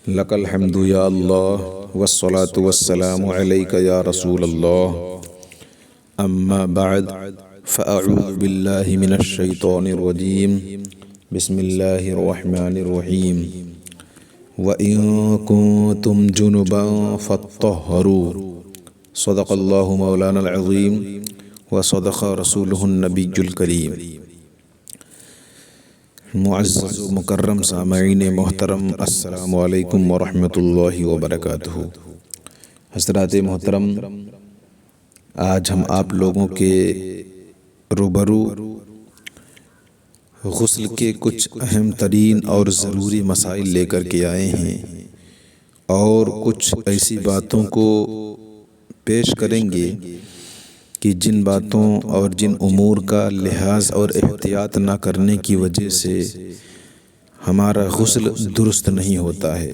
لک الحمد یا اللہ والصلاة والسلام علیک یا رسول اللہ اما بعد فاعوذ باللہ من الشیطان الرجیم بسم اللہ الرحمن الرحیم وَإِن كُنتُمْ جُنُبًا فَاطَّهَّرُوا صدق اللہ مولانا العظیم وصدق رسولہ النبی الکریم۔ معزز و مکرم سامعین محترم، السلام علیکم ورحمۃ اللہ وبرکاتہ۔ حضرات محترم، آج ہم آپ لوگوں کے روبرو غسل کے کچھ اہم ترین اور ضروری مسائل لے کر کے آئے ہیں اور کچھ ایسی باتوں کو پیش کریں گے کہ جن باتوں اور جن امور کا لحاظ اور احتیاط نہ کرنے کی وجہ سے ہمارا غسل درست نہیں ہوتا ہے۔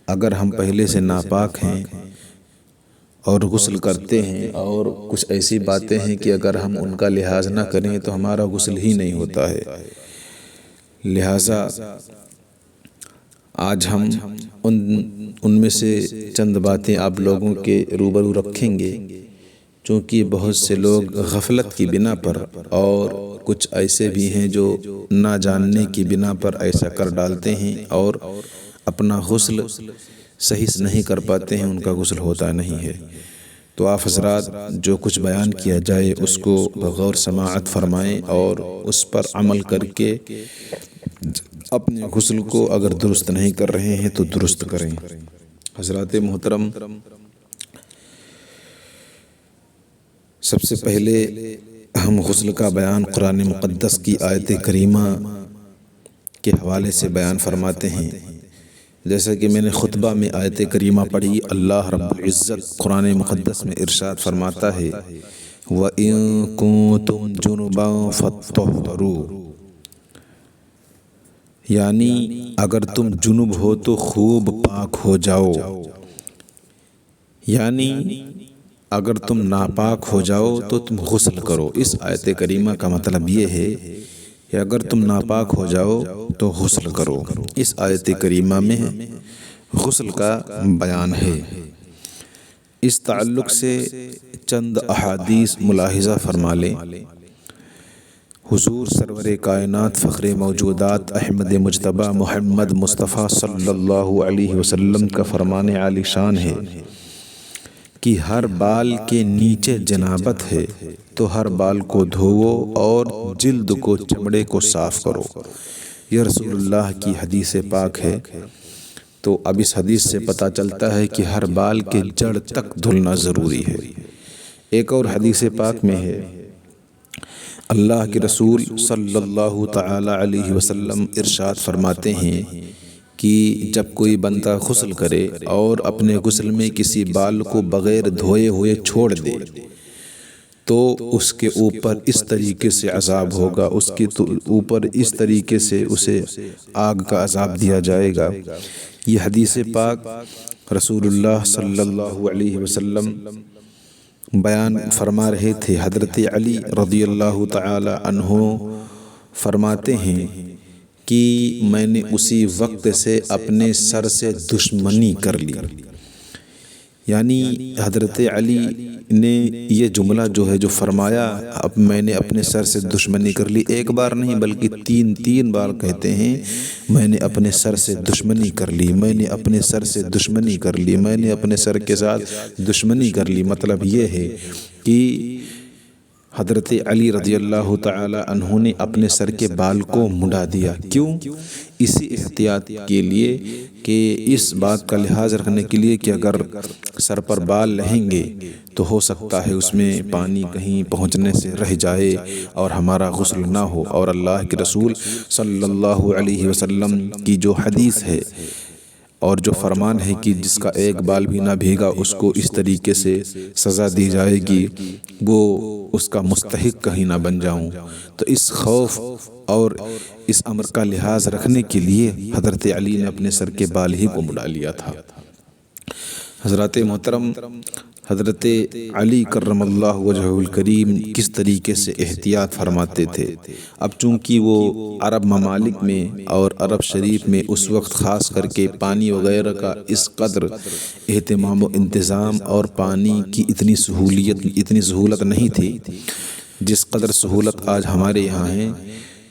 اگر ہم پہلے سے ناپاک ہیں اور غسل کرتے ہیں اور کچھ ایسی باتیں ہیں کہ اگر ہم ان کا لحاظ نہ کریں تو ہمارا غسل ہی نہیں ہوتا ہے، لہٰذا آج ہم ان میں سے چند باتیں آپ لوگوں کے روبرو رکھیں گے، چونکہ بہت سے لوگ غفلت کی بنا پر اور کچھ ایسے بھی ہیں جو نہ جاننے کی بنا پر ایسا کر ڈالتے ہیں اور اپنا غسل صحیح سے نہیں کر پاتے ہیں، ان کا غسل ہوتا نہیں ہے۔ تو آپ حضرات جو کچھ بیان کیا جائے اس کو بغور سماعت فرمائیں اور اس پر عمل کر کے اپنے غسل کو اگر درست نہیں کر رہے ہیں تو درست کریں۔ حضرات محترم، سب سے پہلے ہم غسل کا بیان قرآن مقدس کی آیت کریمہ کے حوالے سے بیان فرماتے ہیں۔ جیسا کہ میں نے خطبہ میں آیت کریمہ پڑھی، اللہ رب العزت قرآن مقدس میں ارشاد فرماتا ہے وَإِن كُنتُمْ جُنُبًا فَاطَّهَّرُوا، یعنی اگر تم جنب ہو تو خوب پاک ہو جاؤ، یعنی اگر تم ناپاک ہو جاؤ تو تم غسل کرو۔ اس آیت کریمہ کا مطلب یہ ہے کہ اگر تم ناپاک ہو جاؤ تو غسل کرو۔ اس آیت کریمہ میں غسل کا بیان ہے۔ اس تعلق سے چند احادیث ملاحظہ فرما لیں۔ حضور سرور کائنات فخر موجودات احمد مجتبیٰ محمد مصطفیٰ صلی اللہ علیہ وسلم کا فرمان عالی شان ہے کہ ہر بال کے نیچے جنابت ہے تو ہر بال کو دھوو اور جلد کو چمڑے کو صاف کرو۔ یہ رسول اللہ کی حدیث پاک ہے۔ تو اب اس حدیث سے پتہ چلتا ہے کہ ہر بال کے جڑ تک دھلنا ضروری ہے۔ ایک اور حدیث پاک میں ہے، اللہ کے رسول صلی اللہ تعالی علیہ وسلم ارشاد فرماتے ہیں کہ جب کوئی بندہ غسل کرے اور اپنے غسل میں کسی بال کو بغیر دھوئے ہوئے چھوڑ دے تو اس کے اوپر اس طریقے سے عذاب ہوگا، اس کے اوپر اس طریقے سے اسے آگ کا عذاب دیا جائے گا۔ یہ حدیث پاک رسول اللہ صلی اللہ علیہ وسلم بیان فرما رہے تھے۔ حضرت علی رضی اللہ تعالی عنہ فرماتے ہیں کہ میں نے اسی وقت سے اپنے سر سے دشمنی کر لی، یعنی حضرت علی نے یہ جملہ جو ہے جو فرمایا، اب میں نے اپنے سر سے دشمنی کر لی، ایک بار نہیں بلکہ تین بار کہتے ہیں میں نے اپنے سر سے دشمنی کر لی، میں نے اپنے سر سے دشمنی کر لی، میں نے اپنے سر کے ساتھ دشمنی کر لی۔ مطلب یہ ہے کہ حضرت علی رضی اللہ تعالی عنہ نے اپنے سر کے بال کو مڈا دیا۔ کیوں؟ اسی احتیاط کے لیے کہ اس بات کا لحاظ رکھنے کے لیے کہ اگر سر پر بال رہیں گے تو ہو سکتا ہے اس میں پانی کہیں پہنچنے سے رہ جائے اور ہمارا غسل نہ ہو۔ اور اللہ کے رسول صلی اللہ علیہ وسلم کی جو حدیث ہے اور جو فرمان ہے کہ جس کا ایک بال بھی نہ بھیگا اس کو اس طریقے سے سزا دی جائے گی، وہ اس کا مستحق کہیں نہ بن جاؤں۔ تو اس خوف اور اس امر کا لحاظ رکھنے کے لیے حضرت علی نے اپنے سر کے بال ہی کو مڈا لیا تھا۔ حضرات محترم، حضرت علی کرم اللہ وجہہ الکریم کس طریقے سے احتیاط فرماتے تھے۔ اب چونکہ وہ عرب ممالک میں اور عرب شریف میں اس وقت خاص کر کے پانی وغیرہ کا اس قدر اہتمام و انتظام اور پانی کی اتنی سہولت نہیں تھی جس قدر سہولت آج ہمارے یہاں ہے،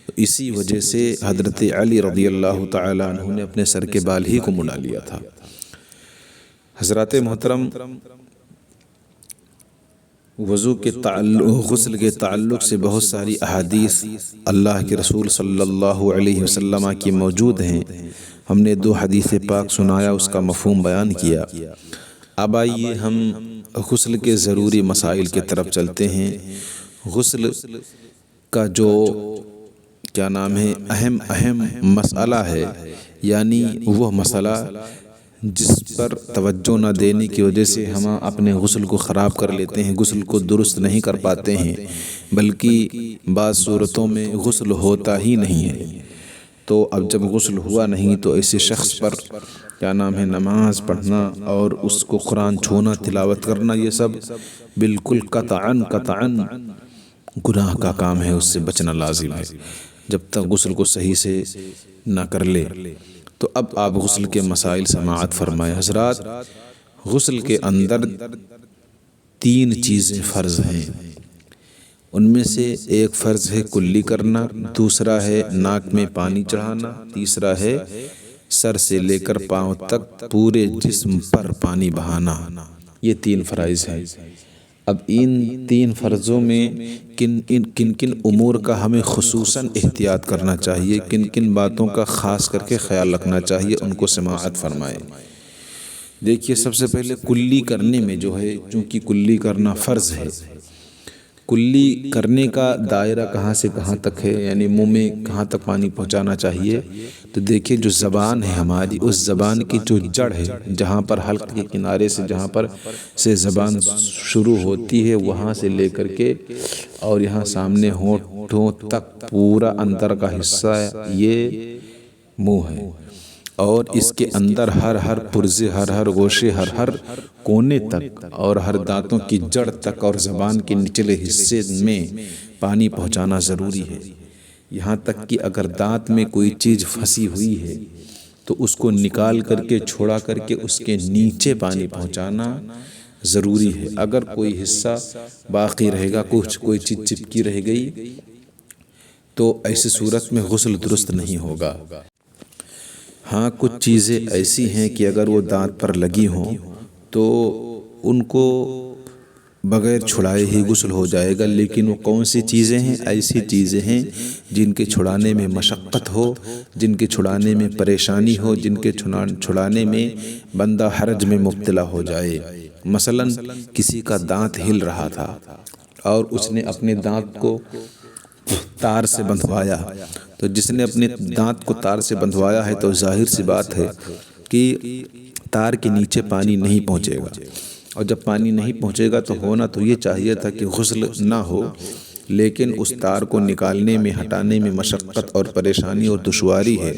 تو اسی وجہ سے حضرت علی رضی اللہ تعالیٰ عنہ نے اپنے سر کے بال ہی کو مڈا لیا تھا۔ حضرات محترم، وضو کے غسل کے تعلق سے بہت ساری احادیث اللہ کے رسول صلی اللہ علیہ وسلم کی موجود ہیں۔ ہم نے 2 حدیث پاک سنایا، اس کا مفہوم بیان کیا۔ اب آئیے ہم غسل کے ضروری مسائل کی طرف چلتے ہیں۔ غسل کا جو کیا نام ہے اہم مسئلہ ہے، یعنی وہ مسئلہ جس پر توجہ نہ دینے کی وجہ سے ہم اپنے غسل کو خراب کر لیتے ہیں، غسل کو درست نہیں کر پاتے ہیں، بلکہ بعض صورتوں میں غسل ہوتا ہی نہیں ہے۔ تو اب جب غسل ہوا نہیں تو ایسے شخص پر کیا نام ہے نماز پڑھنا اور اس کو قرآن چھونا، تلاوت کرنا، یہ سب بالکل قطعاً گناہ کا کام ہے، اس سے بچنا لازم ہے جب تک غسل کو صحیح سے نہ کر لے۔ تو اب آپ غسل کے مسائل سماعت فرمائے۔ حضرات، غسل کے اندر 3 چیزیں فرض ہیں۔ ان میں سے ایک فرض ہے کلی کرنا، دوسرا ہے ناک میں پانی چڑھانا، تیسرا ہے سر سے لے کر پاؤں تک پورے جسم پر پانی بہانا۔ یہ 3 فرائض ہیں۔ اب ان 3 فرضوں میں کن امور کا ہمیں خصوصاً احتیاط کرنا چاہیے، کن باتوں کا خاص کر کے خیال رکھنا چاہیے، ان کو سماعت فرمائے۔ دیکھیے، سب سے پہلے کلی کرنے میں جو ہے، چونکہ کلی کرنا فرض ہے، کلی کرنے کا دائرہ کہاں سے کہاں تک ہے، یعنی منہ میں کہاں تک پانی پہنچانا چاہیے۔ تو دیکھیے، جو زبان ہے ہماری، اس زبان کی جو جڑ ہے، جہاں پر حلق کے کنارے سے جہاں پر سے زبان شروع ہوتی ہے، وہاں سے لے کر کے اور یہاں سامنے ہونٹوں تک پورا اندر کا حصہ یہ منہ ہے، اور اس کے اندر ہر پرزے، ہر گوشے، ہر کونے تک اور ہر دانتوں کی جڑ تک اور زبان کے نچلے حصے میں پانی پہنچانا ضروری ہے۔ یہاں تک کہ اگر دانت میں کوئی چیز پھنسی ہوئی ہے تو اس کو نکال کر کے چھوڑا کر کے اس کے نیچے پانی پہنچانا ضروری ہے۔ اگر کوئی حصہ باقی رہے گا، کوئی چیز چپکی رہ گئی، تو ایسی صورت میں غسل درست نہیں ہوگا۔ ہاں، کچھ چیزیں ایسی ہیں کہ اگر وہ دانت پر لگی ہوں تو ان کو بغیر چھڑائے ہی غسل ہو جائے گا، لیکن وہ کون سی چیزیں ہیں؟ ایسی چیزیں ہیں جن کے چھڑانے میں مشقت ہو، جن کے چھڑانے میں پریشانی ہو، جن کے چھڑانے میں بندہ حرج میں مبتلا ہو جائے۔ مثلا کسی کا دانت ہل رہا تھا اور اس نے اپنے دانت کو تار سے بندھوایا، تو جس نے اپنے دانت کو تار سے بندھوایا ہے تو ظاہر سی بات ہے کہ تار کے نیچے پانی نہیں پہنچے گا، اور جب پانی نہیں پہنچے گا تو ہونا تو یہ چاہیے تھا کہ غسل نہ ہو، لیکن اس تار کو نکالنے میں، ہٹانے میں مشقت اور پریشانی اور دشواری ہے،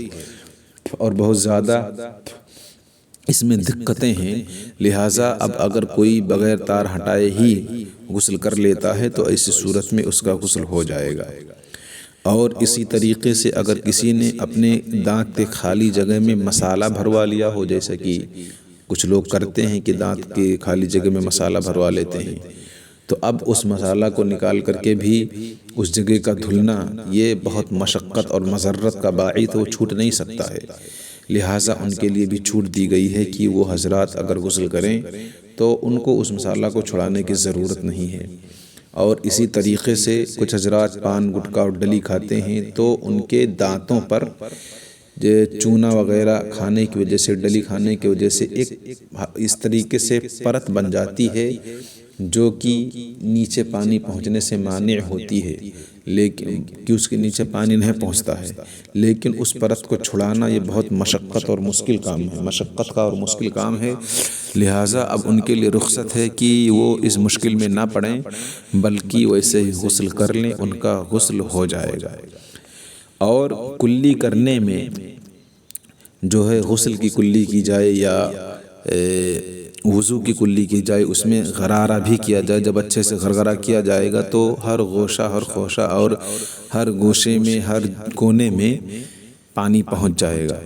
اور بہت زیادہ اس میں دقتیں ہیں۔ لہٰذا اب اگر کوئی بغیر تار ہٹائے ہی غسل کر لیتا ہے تو ایسی صورت میں اس کا غسل ہو جائے گا۔ اور اسی طریقے سے اگر کسی نے اپنے دانت کے خالی جگہ میں مسالہ بھروا لیا ہو، جیسے کہ کچھ لوگ کرتے ہیں کہ دانت کی خالی جگہ میں مسالہ بھروا لیتے ہیں، تو اب اس مسالہ کو نکال کر کے بھی اس جگہ کا دھلنا یہ بہت مشقت اور مضرت کا باعث، وہ چھوٹ نہیں سکتا ہے۔ لہٰذا ان کے لیے بھی چھوٹ دی گئی ہے کہ وہ حضرات اگر غسل کریں تو ان کو اس مسالہ کو چھڑانے کی ضرورت نہیں ہے۔ اور اسی طریقے سے کچھ حضرات پان گٹکا اور ڈلی کھاتے ہیں تو ان کے دانتوں پر چونا وغیرہ کھانے کی وجہ سے، ڈلی کھانے کی وجہ سے ایک اس طریقے سے پرت بن جاتی ہے جو کہ نیچے پانی پہنچنے سے مانع ہوتی ہے، لیکن کہ اس کے نیچے پانی نہیں پہنچتا ہے، لیکن اس پرت کو چھڑانا یہ بہت مشقت اور مشکل کام ہے، مشقت کا اور مشکل کام ہے۔ لہٰذا اب ان کے لیے رخصت ہے کہ وہ اس مشکل میں نہ پڑیں، بلکہ ویسے ہی غسل کر لیں، ان کا غسل ہو جائے گا۔ اور کلی کرنے میں جو ہے غسل کی کلی کی جائے یا وضو کی کلی کی جائے، اس میں غرارہ بھی کیا جائے۔ جب اچھے سے غرغرہ کیا جائے گا تو ہر گوشہ ہر خوشہ اور ہر گوشے میں ہر کونے میں پانی پہنچ جائے گا۔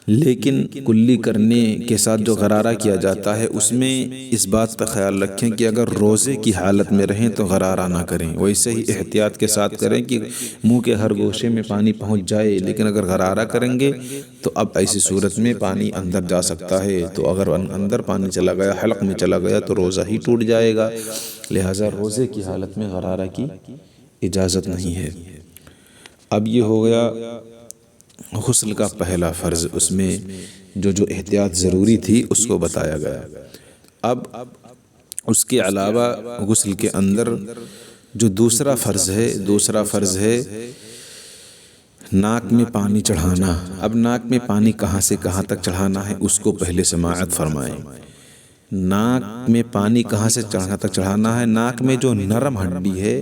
لیکن کلی کرنے کے ساتھ جو غرارہ کیا جاتا ہے اس میں اس بات کا خیال رکھیں کہ اگر روزے کی حالت میں رہیں تو غرارہ نہ کریں، ویسے ہی احتیاط کے ساتھ کریں کہ منہ کے ہر گوشے میں پانی پہنچ جائے۔ لیکن اگر غرارہ کریں گے تو اب ایسی صورت میں پانی اندر جا سکتا ہے، تو اگر اندر پانی چلا گیا، حلق میں چلا گیا تو روزہ ہی ٹوٹ جائے گا۔ لہٰذا روزے کی حالت میں غرارہ کی اجازت نہیں ہے۔ اب یہ ہو گیا غسل کا پہلا فرض، اس میں جو احتیاط ضروری تھی اس کو بتایا گیا۔ اب اس کے علاوہ غسل کے اندر جو دوسرا فرض ہے ناک میں پانی چڑھانا۔ اب ناک میں پانی کہاں سے کہاں تک چڑھانا ہے اس کو پہلے سماعت فرمائیں۔ ناک میں پانی کہاں سے کہاں تک چڑھانا ہے؟ ناک میں جو نرم ہڈی ہے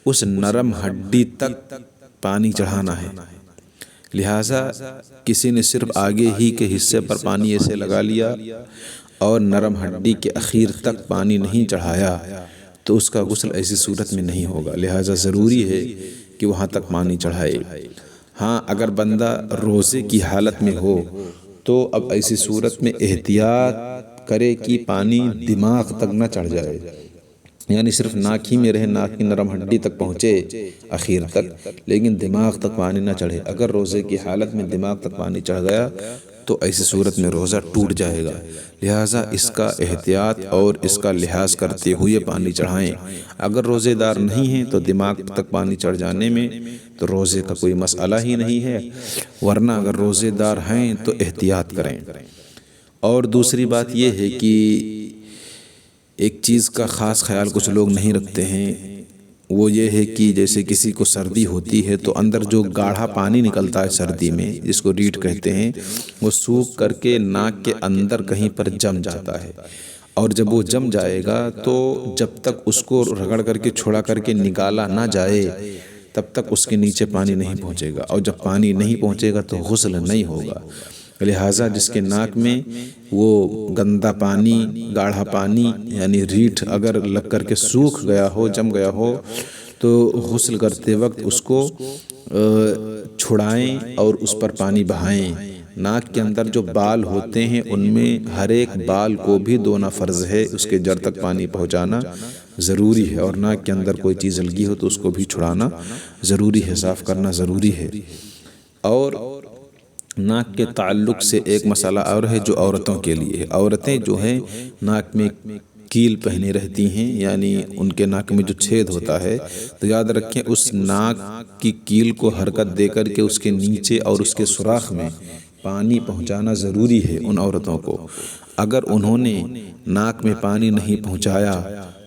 اس نرم ہڈی تک پانی چڑھانا ہے۔ لہٰذا کسی نے صرف آگے ہی کے حصے پر پانی ایسے لگا لیا اور نرم ہڈی کے اخیر تک پانی نہیں چڑھایا تو اس کا غسل ایسی صورت میں نہیں ہوگا۔ لہٰذا ضروری ہے کہ وہاں تک پانی چڑھائے۔ ہاں، اگر بندہ روزے کی حالت میں ہو تو اب ایسی صورت میں احتیاط کرے کہ پانی دماغ تک نہ چڑھ جائے، یعنی صرف ناک ہی میں رہے، ناک کی نرم ہڈی تک پہنچے اخیر تک، لیکن دماغ تک پانی نہ چڑھے۔ اگر روزے کی حالت میں دماغ تک پانی چڑھ گیا تو ایسی صورت میں روزہ ٹوٹ جائے گا۔ لہٰذا اس کا احتیاط اور اس کا لحاظ کرتے ہوئے پانی چڑھائیں۔ اگر روزے دار نہیں ہیں تو دماغ تک پانی چڑھ جانے میں تو روزے کا کوئی مسئلہ ہی نہیں ہے، ورنہ اگر روزے دار ہیں تو احتیاط کریں۔ اور دوسری بات یہ ہے کہ ایک چیز کا خاص خیال کچھ لوگ نہیں رکھتے ہیں، وہ یہ ہے کہ جیسے کسی کو سردی ہوتی ہے تو اندر جو گاڑھا پانی نکلتا ہے سردی میں، جس کو ریٹ کہتے ہیں، وہ سوکھ کر کے ناک کے اندر کہیں پر جم جاتا ہے، اور جب وہ جم جائے گا تو جب تک اس کو رگڑ کر کے چھوڑا کر کے نکالا نہ جائے تب تک اس کے نیچے پانی نہیں پہنچے گا، اور جب پانی نہیں پہنچے گا تو غسل نہیں ہوگا۔ لہٰذا جس کے ناک میں وہ گندا پانی، گاڑھا پانی یعنی ریٹھ اگر لگ کر کے سوکھ گیا ہو، جم گیا ہو، تو غسل کرتے وقت اس کو چھڑائیں اور اس پر پانی بہائیں۔ ناک کے اندر جو بال ہوتے ہیں ان میں ہر ایک بال کو بھی دھونا فرض ہے، اس کے جڑ تک پانی پہنچانا ضروری ہے، اور ناک کے اندر کوئی چیز لگی ہو تو اس کو بھی چھڑانا ضروری ہے، صاف کرنا ضروری ہے۔ اور ناک کے تعلق سے ایک مسئلہ اور ہے جو عورتوں کے لیے ہے۔ عورتیں جو ہیں ناک میں کیل پہنے رہتی ہیں، یعنی ان کے ناک میں جو چھید ہوتا ہے، تو یاد رکھیں اس ناک کی کیل کو حرکت دے کر کے اس کے نیچے اور اس کے سوراخ میں پانی پہنچانا ضروری ہے ان عورتوں کو۔ اگر انہوں نے ناک میں پانی نہیں پہنچایا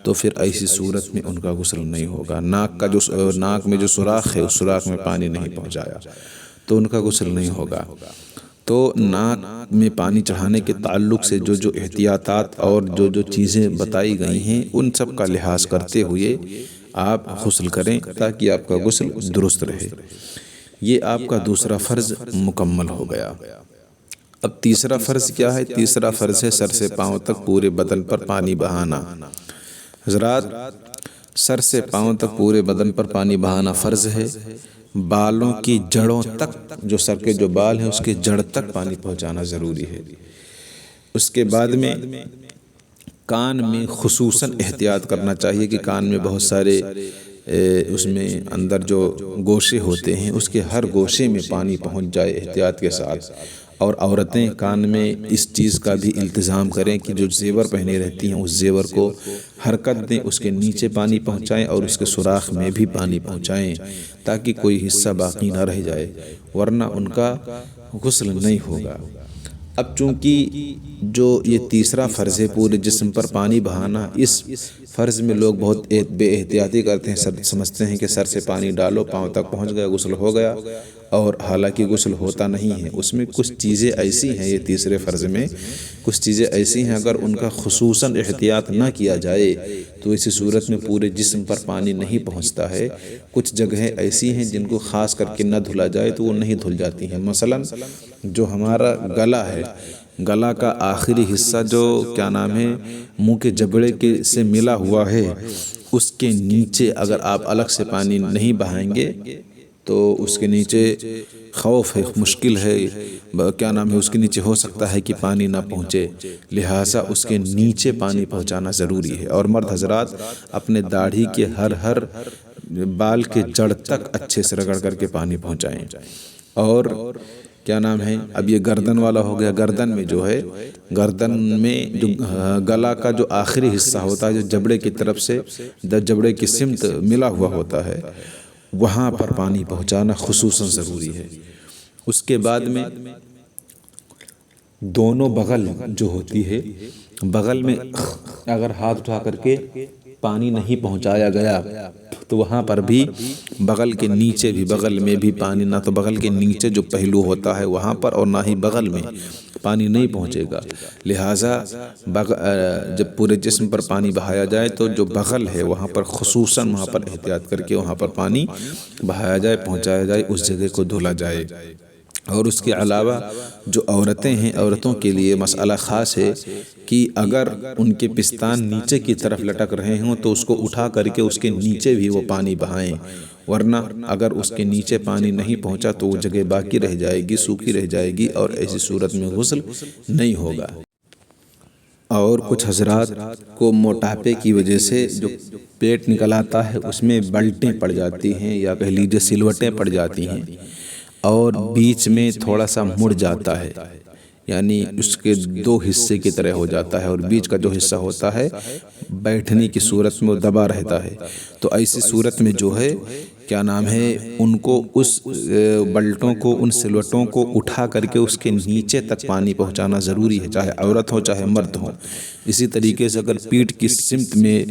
تو پھر ایسی صورت میں ان کا غسل نہیں ہوگا۔ ناک میں جو سوراخ ہے اس سوراخ میں پانی نہیں پہنچایا تو ان کا غسل نہیں ہوگا۔ تو ناک میں پانی چڑھانے کے تعلق سے جو احتیاطات اور جو چیزیں بتائی گئی ہیں ان سب کا لحاظ کرتے ہوئے آپ غسل کریں تاکہ آپ کا غسل درست رہے۔ یہ آپ کا دوسرا فرض مکمل ہو گیا۔ اب تیسرا فرض کیا ہے؟ تیسرا فرض ہے سر سے پاؤں تک پورے بدن پر پانی بہانا۔ حضرات، سر سے پاؤں تک پورے بدن پر پانی بہانا فرض ہے۔ بالوں کی جڑوں تک، جو سر کے جو بال ہیں اس کے جڑ تک پانی پہنچانا ضروری ہے۔ اس کے بعد میں کان میں خصوصاً احتیاط کرنا چاہیے کہ کان میں بہت سارے اس میں اندر جو گوشے ہوتے ہیں اس کے ہر گوشے میں پانی پہنچ جائے احتیاط کے ساتھ۔ اور عورتیں کان میں اس چیز کا بھی التزام کریں کہ جو زیور پہنے رہتی ہیں اس زیور کو حرکت دیں، اس کے نیچے پانی پہنچائیں اور اس کے سوراخ میں بھی پانی پہنچائیں تاکہ کوئی حصہ باقی نہ رہ جائے، ورنہ ان کا غسل نہیں ہوگا۔ اب چونکہ جو یہ تیسرا فرض ہے پورے جسم پر پانی بہانا، اس فرض میں لوگ بہت بے احتیاطی کرتے ہیں، سمجھتے ہیں کہ سر سے پانی ڈالو پاؤں تک پہنچ گیا غسل ہو گیا، اور حالانکہ غسل ہوتا نہیں ہے۔ اس میں کچھ چیزیں ایسی ہیں، یہ تیسرے فرض میں کچھ چیزیں ایسی ہیں اگر ان کا خصوصاً احتیاط نہ کیا جائے تو اسی صورت میں پورے جسم پر پانی نہیں پہنچتا ہے۔ کچھ جگہیں ایسی ہیں جن کو خاص کر کے نہ دھلا جائے تو وہ نہیں دھل جاتی ہیں۔ مثلا جو ہمارا گلا ہے، گلا کا آخری حصہ جو کیا نام ہے منہ کے جبڑے کے سے ملا ہوا ہے، اس کے نیچے اگر آپ الگ سے پانی نہیں بہائیں گے تو اس کے نیچے خوف ہے، مشکل ہے، کیا نام ہے اس کے نیچے ہو سکتا ہے کہ پانی نہ پہنچے، لہٰذا اس کے نیچے پانی پہنچانا ضروری ہے۔ اور مرد حضرات اپنے داڑھی کے ہر بال کے جڑ تک اچھے سے رگڑ کر کے پانی پہنچائیں۔ اور کیا نام ہے اب یہ گردن والا ہو گیا، گردن میں جو ہے، گردن میں جو گلا کا جو آخری حصہ ہوتا ہے جو جبڑے کی طرف سے جبڑے کی سمت ملا ہوا ہوتا ہے، وہاں پر پانی پہنچانا خصوصاً ضروری ہے۔ اس کے بعد میں دونوں بغل جو ہوتی ہے، بغل میں اگر ہاتھ اٹھا کر کے پانی نہیں پہنچایا گیا تو وہاں پر بھی بغل کے نیچے بھی، بغل میں بھی پانی، نہ تو بغل کے نیچے جو پہلو ہوتا ہے وہاں پر اور نہ ہی بغل میں پانی نہیں پہنچے گا، لہٰذا جب پورے جسم پر پانی بہایا جائے تو جو بغل ہے وہاں پر خصوصاً وہاں پر احتیاط کر کے وہاں پر پانی بہایا جائے، پہنچایا جائے، اس جگہ کو دھلا جائے۔ اور اس کے علاوہ جو عورتیں ہیں، عورتوں کے لیے مسئلہ خاص ہے کہ اگر ان کے پستان نیچے کی طرف لٹک رہے ہوں تو اس کو اٹھا کر کے اس کے نیچے بھی وہ پانی بہائیں، ورنہ اگر اس کے نیچے پانی نہیں پہنچا تو وہ جگہ باقی رہ جائے گی، سوکھی رہ جائے گی، اور ایسی صورت میں غسل نہیں ہوگا۔ اور کچھ حضرات کو موٹاپے کی وجہ سے جو پیٹ نکل آتا ہے اس میں بلٹیں پڑ جاتی ہیں، یا کہہ لیجیے سلوٹیں پڑ جاتی ہیں، اور بیچ میں تھوڑا سا مڑ جاتا ہے، یعنی اس کے دو حصے کی طرح ہو جاتا ہے، اور بیچ کا جو حصہ ہوتا ہے بیٹھنے کی صورت میں وہ دبا رہتا ہے، تو ایسی صورت میں جو ہے کیا نام ہے ان کو اس بلٹوں کو، ان سلوٹوں کو اٹھا کر کے اس کے نیچے تک پانی پہنچانا ضروری ہے، چاہے عورت ہو چاہے مرد ہو۔ اسی طریقے سے اگر پیٹھ کی سمت میں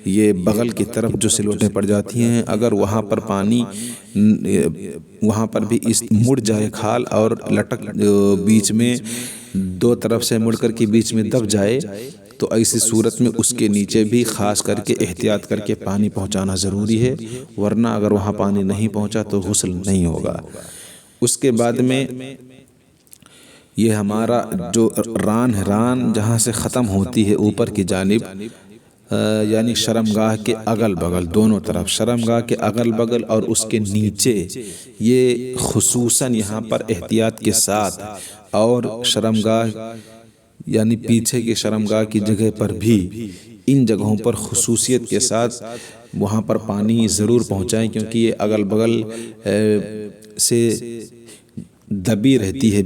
یہ بغل کی طرف جو سلوٹیں پڑ جاتی ہیں، اگر وہاں پر پانی وہاں پر بھی اس مڑ جائے کھال اور لٹک بیچ میں دو طرف سے مڑ کر کے بیچ میں دب جائے، تو ایسی صورت میں اس کے نیچے بھی خاص کر کے احتیاط کر کے پانی پہنچانا ضروری ہے، ورنہ اگر وہاں پانی نہیں پہنچا تو غسل نہیں ہوگا۔ اس کے بعد میں یہ ہمارا جو ران ہے، ران جہاں سے ختم ہوتی ہے اوپر کی جانب، یعنی شرمگاہ کے اگل بغل دونوں طرف، شرمگاہ کے اگل بغل اور اس کے نیچے، یہ خصوصاً یہاں پر احتیاط کے ساتھ، اور شرمگاہ یعنی پیچھے کی شرمگاہ کی جگہ پر بھی ان جگہوں پر خصوصیت کے ساتھ وہاں پر پانی ضرور پہنچائیں، کیونکہ یہ اگل بغل سے دبی رہتی ہے،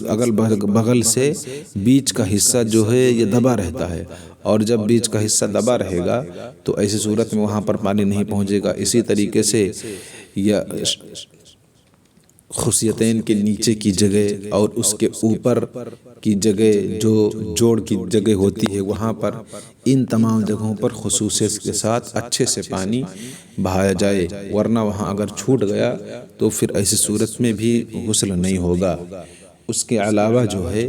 اگل بغل سے بیچ کا حصہ جو ہے یہ دبا رہتا ہے، اور جب بیچ کا حصہ دبا رہے گا تو ایسی صورت میں وہاں پر پانی نہیں پہنچے گا۔ اسی طریقے سے یہ خصیتین کے نیچے کی جگہ اور اس کے اوپر کی جگہ جو جوڑ کی جگہ ہوتی ہے وہاں پر، ان تمام جگہوں پر خصوصیت کے ساتھ اچھے سے پانی بہایا جائے، ورنہ وہاں اگر چھوٹ گیا تو پھر ایسی صورت میں بھی غسل نہیں ہوگا۔ اس کے علاوہ جو ہے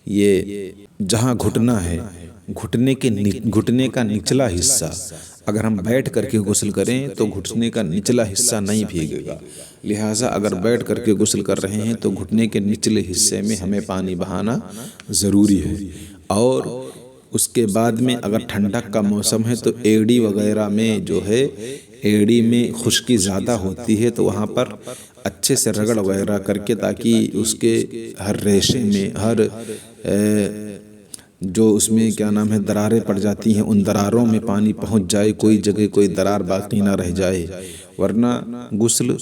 یہ جہاں گھٹنا ہے، گھٹنے کا نچلا حصہ، اگر ہم بیٹھ کر کے غسل کریں تو گھٹنے کا نچلا حصہ نہیں بھیگے گا، لہٰذا اگر بیٹھ کر کے غسل کر رہے ہیں تو گھٹنے کے نچلے حصے میں ہمیں پانی بہانا ضروری ہے۔ اور اس کے بعد میں اگر ٹھنڈک کا موسم ہے تو ایڑی وغیرہ میں جو ہے، ایڑی میں خشکی زیادہ ہوتی ہے تو وہاں پر اچھے سے رگڑ وغیرہ کر کے، تاکہ اس کے ہر ریشے میں، ہر جو اس میں کیا نام ہے دراریں پڑ جاتی ہیں، ان دراروں میں پانی پہنچ جائے، کوئی جگہ کوئی درار باقی نہ رہ جائے، ورنہ غسل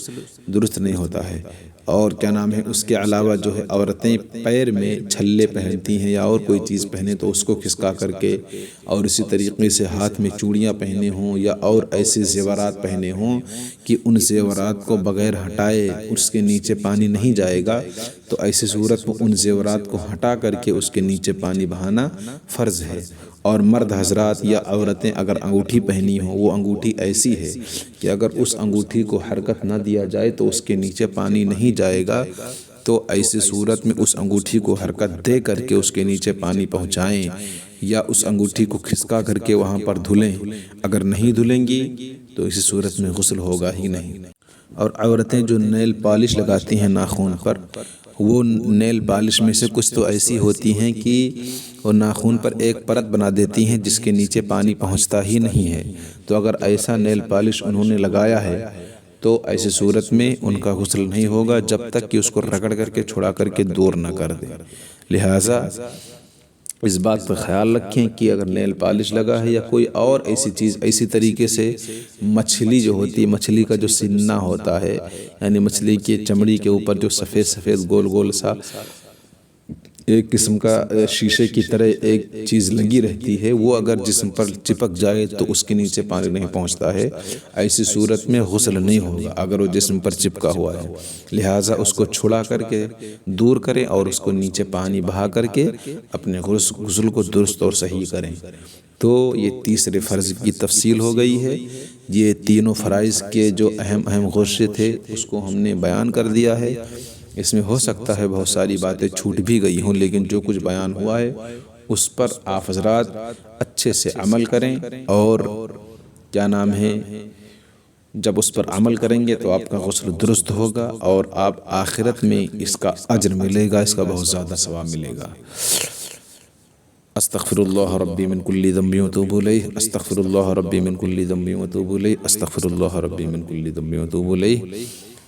درست نہیں ہوتا ہے۔ اور کیا نام ہے اس کے علاوہ جو ہے عورتیں پیر میں چھلے پہنتی ہیں یا اور کوئی چیز پہنے تو اس کو کھسکا کر کے، اور اسی طریقے سے ہاتھ میں چوڑیاں پہنے ہوں یا اور ایسے زیورات پہنے ہوں کہ ان زیورات کو بغیر ہٹائے اس کے نیچے پانی نہیں جائے گا، تو ایسی صورت میں ان زیورات کو ہٹا کر کے اس کے نیچے پانی بہانا فرض ہے۔ اور مرد حضرات یا عورتیں اگر انگوٹھی پہنی ہوں، وہ انگوٹھی ایسی ہے کہ اگر اس انگوٹھی کو حرکت نہ دیا جائے تو اس کے نیچے پانی نہیں جائے گا، تو ایسی صورت میں اس انگوٹھی کو حرکت دے کر کے اس کے نیچے پانی پہنچائیں، یا اس انگوٹھی کو کھسکا کر کے وہاں پر دھلیں۔ اگر نہیں دھلیں گی تو اسی صورت میں غسل ہوگا ہی نہیں۔ اور عورتیں جو نیل پالش لگاتی ہیں ناخن پر، وہ نیل پالش میں سے کچھ تو ایسی ہوتی ہیں کہ وہ ناخن پر ایک پرت بنا دیتی ہیں جس کے نیچے پانی پہنچتا ہی نہیں ہے۔ تو اگر ایسا نیل پالش انہوں نے لگایا ہے تو ایسی صورت میں ان کا غسل نہیں ہوگا جب تک کہ اس کو رگڑ کر کے چھڑا کر کے دور نہ کر دے۔ لہٰذا اس بات پر خیال رکھیں کہ اگر نیل پالش لگا ہے یا کوئی اور ایسی چیز، اسی طریقے سے مچھلی جو ہوتی ہے، مچھلی کا جو سنہ ہوتا ہے، یعنی مچھلی کی چمڑی کے اوپر جو سفید سفید گول گول سا ایک قسم کا شیشے کی طرح ایک چیز لگی رہتی ہے، وہ اگر جسم پر چپک جائے تو اس کے نیچے پانی نہیں پہنچتا ہے، ایسی صورت میں غسل نہیں ہوگا اگر وہ جسم پر چپکا ہوا ہے۔ لہٰذا اس کو چھڑا کر کے دور کریں اور اس کو نیچے پانی بہا کر کے اپنے غسل کو درست اور صحیح کریں۔ تو یہ تیسرے فرض کی تفصیل ہو گئی ہے۔ یہ تینوں فرائض کے جو اہم غصے تھے اس کو ہم نے بیان کر دیا ہے۔ اس میں ہو سکتا ہے بہت ساری باتیں چھوٹ بھی گئی ہوں، لیکن جو کچھ بیان ہوا ہے اس پر آپ حضرات اچھے سے عمل کریں، اور کیا نام ہے، جب اس پر عمل کریں گے تو آپ کا غسل درست ہوگا اور آپ آخرت میں اس کا اجر ملے گا، اس کا بہت زیادہ ثواب ملے گا۔ استغفر اللہ ربی من کل ذنب واتوب الیہ، استغفر اللہ ربی من کل ذنب واتوب الیہ، استغفر اللہ ربی من کل ذنب واتوب الیہ۔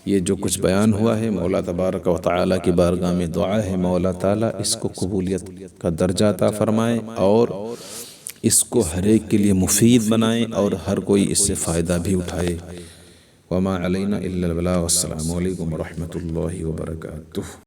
یہ جو کچھ بیان ہوا ہے مولا تبارک و تعالیٰ کی بارگاہ میں دعا ہے مولا تعالیٰ اس کو قبولیت کا درجہ عطا فرمائیں اور اس کو ہر ایک کے لیے مفید بنائیں اور ہر کوئی اس سے فائدہ بھی اٹھائے۔ وما علینا الا البلاغ۔ السلام علیکم ورحمۃ اللہ وبرکاتہ۔